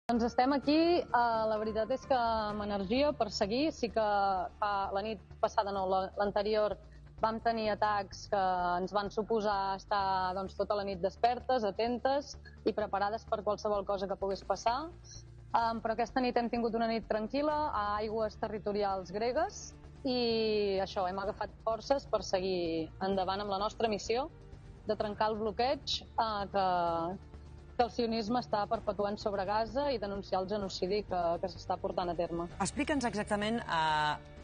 Doncs estem aquí, la veritat és que amb energia per seguir. Sí que la nit passada, no, l'anterior, vam tenir atacs que ens van suposar estar tota la nit despertes, atentes i preparades per qualsevol cosa que pogués passar. Però aquesta nit hem tingut una nit tranquil·la a aigües territorials gregues i això, hem agafat forces per seguir endavant amb la nostra missió de trencar el bloqueig que el sionisme està perpetuant sobre Gaza i denunciar el genocidi que s'està portant a terme. Explica'ns exactament,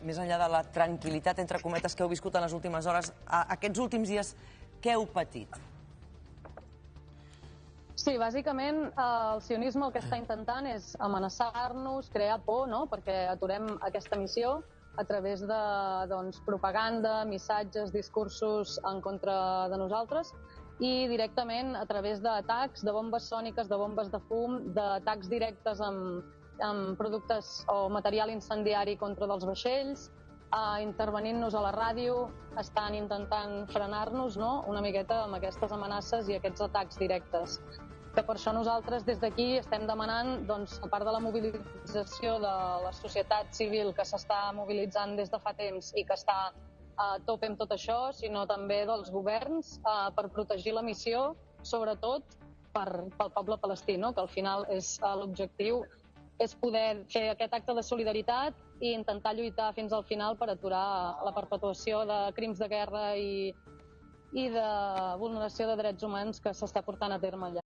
més enllà de la tranquil·litat, entre cometes, que heu viscut en les últimes hores, aquests últims dies, què heu patit? Sí, bàsicament el sionisme el que està intentant és amenaçar-nos, crear por, no?, perquè aturem aquesta missió a través de propaganda, missatges, discursos en contra de nosaltres i directament a través d'atacs, de bombes sòniques, de bombes de fum, d'atacs directes amb productes o material incendiari contra dels vaixells, intervenint-nos a la ràdio, estan intentant frenar-nos, no?, una miqueta amb aquestes amenaces i aquests atacs directes. Que per això nosaltres des d'aquí estem demanant, a part de la mobilització de la societat civil que s'està mobilitzant des de fa temps i que està a tope amb tot això, sinó també dels governs per protegir la missió, sobretot pel poble palestí, no?, que al final és l'objectiu, és poder fer aquest acte de solidaritat i intentar lluitar fins al final per aturar la perpetuació de crims de guerra i de vulneració de drets humans que s'està portant a terme allà.